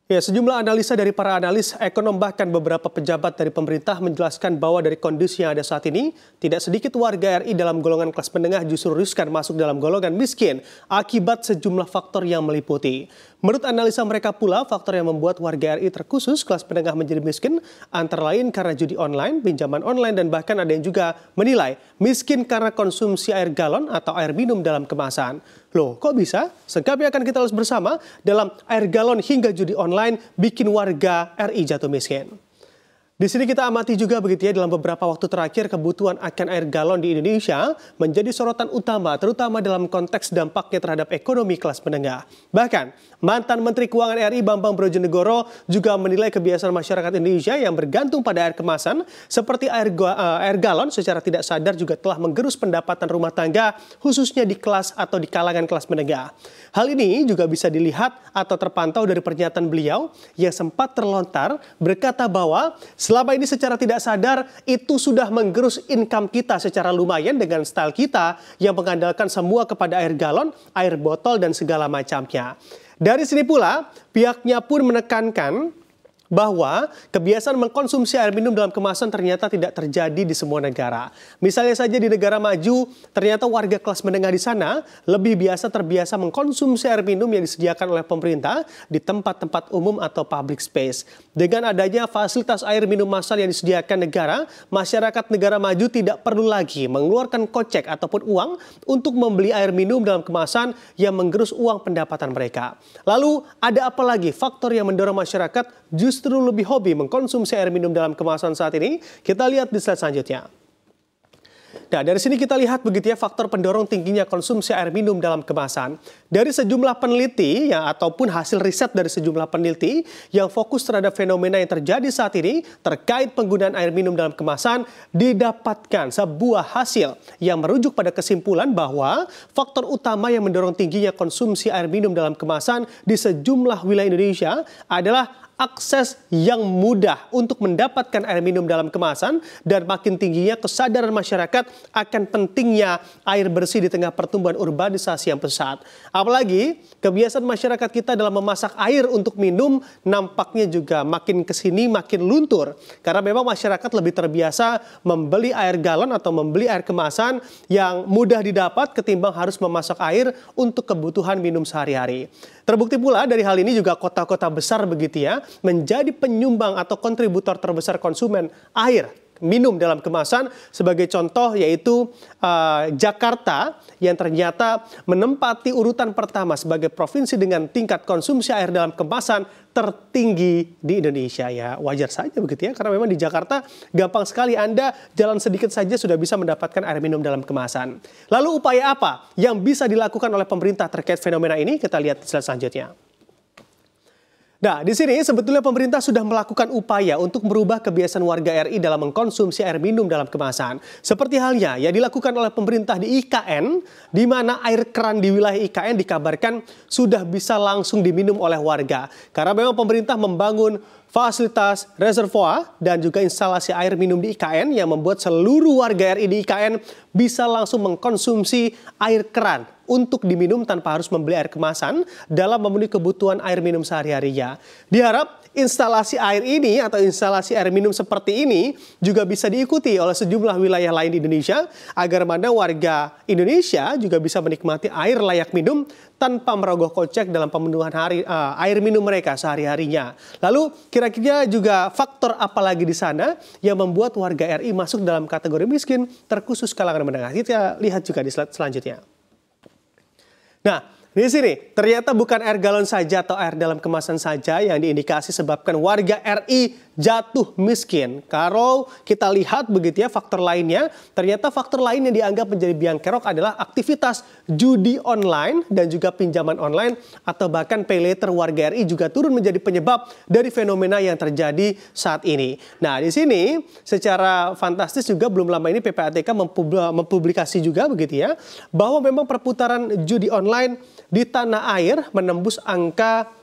Ya, sejumlah analisa dari para analis ekonom bahkan beberapa pejabat dari pemerintah menjelaskan bahwa dari kondisi yang ada saat ini, tidak sedikit warga RI dalam golongan kelas menengah justru riskan masuk dalam golongan miskin akibat sejumlah faktor yang meliputi. Menurut analisa mereka pula, faktor yang membuat warga RI terkhusus kelas menengah menjadi miskin antara lain karena judi online, pinjaman online, dan bahkan ada yang juga menilai miskin karena konsumsi air galon atau air minum dalam kemasan. Loh, kok bisa? Selengkapnya akan kita ulas bersama dalam air galon hingga judi online bikin warga RI jatuh miskin. Di sini kita amati juga begitu ya, dalam beberapa waktu terakhir kebutuhan akan air galon di Indonesia menjadi sorotan utama terutama dalam konteks dampaknya terhadap ekonomi kelas menengah. Bahkan mantan Menteri Keuangan RI Bambang Brojonegoro juga menilai kebiasaan masyarakat Indonesia yang bergantung pada air kemasan seperti air galon secara tidak sadar juga telah menggerus pendapatan rumah tangga khususnya di kelas atau di kalangan kelas menengah. Hal ini juga bisa dilihat atau terpantau dari pernyataan beliau yang sempat terlontar berkata bahwa selama ini secara tidak sadar itu sudah menggerus income kita secara lumayan dengan style kita yang mengandalkan semua kepada air galon, air botol, dan segala macamnya. Dari sini pula pihaknya pun menekankan bahwa kebiasaan mengkonsumsi air minum dalam kemasan ternyata tidak terjadi di semua negara. Misalnya saja di negara maju, ternyata warga kelas menengah di sana lebih terbiasa mengkonsumsi air minum yang disediakan oleh pemerintah di tempat-tempat umum atau public space. Dengan adanya fasilitas air minum massal yang disediakan negara, masyarakat negara maju tidak perlu lagi mengeluarkan kocek ataupun uang untuk membeli air minum dalam kemasan yang menggerus uang pendapatan mereka. Lalu ada apa lagi faktor yang mendorong masyarakat justru lebih hobi mengkonsumsi air minum dalam kemasan saat ini? Kita lihat di slide selanjutnya. Nah, dari sini kita lihat begitu ya faktor pendorong tingginya konsumsi air minum dalam kemasan. Dari sejumlah peneliti ataupun hasil riset dari sejumlah peneliti yang fokus terhadap fenomena yang terjadi saat ini terkait penggunaan air minum dalam kemasan, didapatkan sebuah hasil yang merujuk pada kesimpulan bahwa faktor utama yang mendorong tingginya konsumsi air minum dalam kemasan di sejumlah wilayah Indonesia adalah akses yang mudah untuk mendapatkan air minum dalam kemasan dan makin tingginya kesadaran masyarakat akan pentingnya air bersih di tengah pertumbuhan urbanisasi yang pesat. Apalagi kebiasaan masyarakat kita dalam memasak air untuk minum nampaknya juga makin kesini makin luntur. Karena memang masyarakat lebih terbiasa membeli air galon atau membeli air kemasan yang mudah didapat ketimbang harus memasak air untuk kebutuhan minum sehari-hari. Terbukti pula dari hal ini juga kota-kota besar begitu ya, menjadi penyumbang atau kontributor terbesar konsumen air minum dalam kemasan. Sebagai contoh yaitu Jakarta yang ternyata menempati urutan pertama sebagai provinsi dengan tingkat konsumsi air dalam kemasan tertinggi di Indonesia. Ya wajar saja begitu ya, karena memang di Jakarta gampang sekali Anda jalan sedikit saja sudah bisa mendapatkan air minum dalam kemasan. Lalu upaya apa yang bisa dilakukan oleh pemerintah terkait fenomena ini? Kita lihat di slide selanjutnya. Nah, di sini sebetulnya pemerintah sudah melakukan upaya untuk merubah kebiasaan warga RI dalam mengkonsumsi air minum dalam kemasan. Seperti halnya yang dilakukan oleh pemerintah di IKN, di mana air keran di wilayah IKN dikabarkan sudah bisa langsung diminum oleh warga. Karena memang pemerintah membangun fasilitas reservoir dan juga instalasi air minum di IKN yang membuat seluruh warga RI di IKN bisa langsung mengkonsumsi air keran untuk diminum tanpa harus membeli air kemasan dalam memenuhi kebutuhan air minum sehari-harinya. Diharap instalasi air ini atau instalasi air minum seperti ini juga bisa diikuti oleh sejumlah wilayah lain di Indonesia agar mana warga Indonesia juga bisa menikmati air layak minum tanpa merogoh kocek dalam pemenuhan air minum mereka sehari-harinya. Lalu kira-kira juga faktor apa lagi di sana yang membuat warga RI masuk dalam kategori miskin terkhusus kalangan menengah? Kita lihat juga di slide selanjutnya. Nah, di sini ternyata bukan air galon saja atau air dalam kemasan saja yang diindikasi sebabkan warga RI jatuh miskin. Kalau kita lihat begitu ya faktor lainnya, ternyata faktor lain yang dianggap menjadi biang kerok adalah aktivitas judi online dan juga pinjaman online atau bahkan pay later warga RI juga turun menjadi penyebab dari fenomena yang terjadi saat ini. Nah, di sini secara fantastis juga belum lama ini PPATK mempublikasi juga begitu ya, bahwa memang perputaran judi online di tanah air menembus angka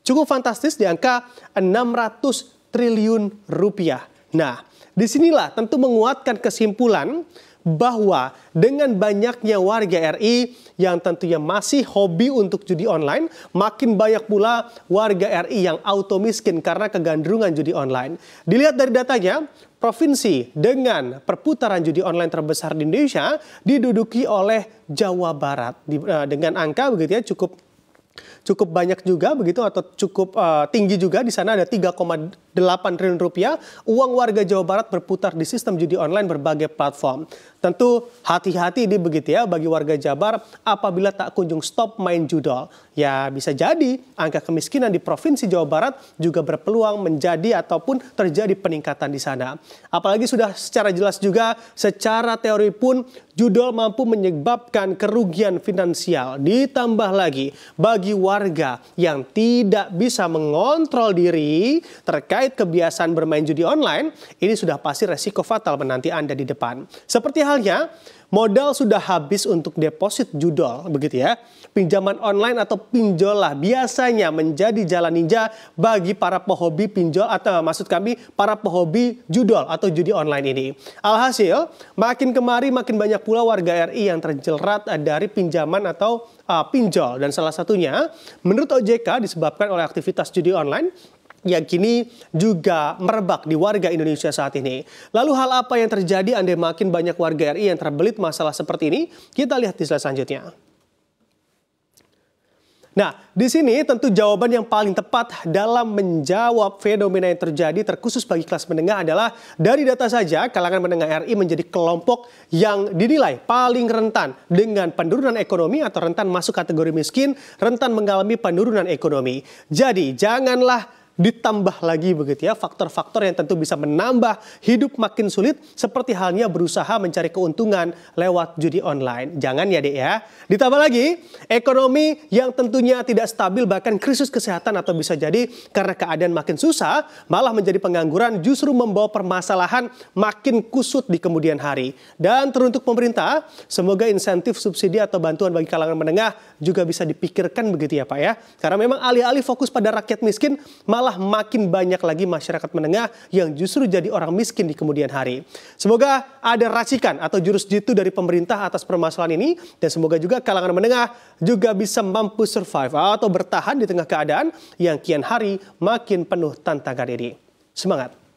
cukup fantastis di angka 600 triliun rupiah. Nah, disinilah tentu menguatkan kesimpulan bahwa dengan banyaknya warga RI yang tentunya masih hobi untuk judi online, makin banyak pula warga RI yang auto miskin karena kegandrungan judi online. Dilihat dari datanya, provinsi dengan perputaran judi online terbesar di Indonesia diduduki oleh Jawa Barat dengan angka begitu ya cukup banyak juga begitu atau cukup tinggi juga. Di sana ada 3,8 triliun rupiah uang warga Jawa Barat berputar di sistem judi online berbagai platform. Tentu hati-hati ini begitu ya bagi warga Jabar apabila tak kunjung stop main judol. Ya bisa jadi angka kemiskinan di Provinsi Jawa Barat juga berpeluang menjadi ataupun terjadi peningkatan di sana. Apalagi sudah secara jelas juga secara teori pun judol mampu menyebabkan kerugian finansial. Ditambah lagi bagi warga yang tidak bisa mengontrol diri terkait kebiasaan bermain judi online, ini sudah pasti resiko fatal menanti Anda di depan. Seperti halnya modal sudah habis untuk deposit judol begitu ya. Pinjaman online atau pinjol lah biasanya menjadi jalan ninja bagi para pehobi pinjol atau maksud kami para pehobi judol atau judi online ini. Alhasil makin kemari makin banyak pula warga RI yang terjerat dari pinjaman atau pinjol, dan salah satunya menurut OJK disebabkan oleh aktivitas judi online yang kini juga merebak di warga Indonesia saat ini. Lalu hal apa yang terjadi andai makin banyak warga RI yang terbelit masalah seperti ini? Kita lihat di slide selanjutnya. Nah, di sini tentu jawaban yang paling tepat dalam menjawab fenomena yang terjadi terkhusus bagi kelas menengah adalah dari data saja kalangan menengah RI menjadi kelompok yang dinilai paling rentan dengan penurunan ekonomi atau rentan masuk kategori miskin, rentan mengalami penurunan ekonomi. Jadi janganlah ditambah lagi begitu ya faktor-faktor yang tentu bisa menambah hidup makin sulit seperti halnya berusaha mencari keuntungan lewat judi online. Jangan ya Dek ya. Ditambah lagi ekonomi yang tentunya tidak stabil bahkan krisis kesehatan atau bisa jadi karena keadaan makin susah malah menjadi pengangguran justru membawa permasalahan makin kusut di kemudian hari. Dan teruntuk pemerintah semoga insentif subsidi atau bantuan bagi kalangan menengah juga bisa dipikirkan begitu ya Pak ya. Karena memang alih-alih fokus pada rakyat miskin malah makin banyak lagi masyarakat menengah yang justru jadi orang miskin di kemudian hari. Semoga ada racikan atau jurus jitu dari pemerintah atas permasalahan ini dan semoga juga kalangan menengah juga bisa mampu survive atau bertahan di tengah keadaan yang kian hari makin penuh tantangan ini. Semangat!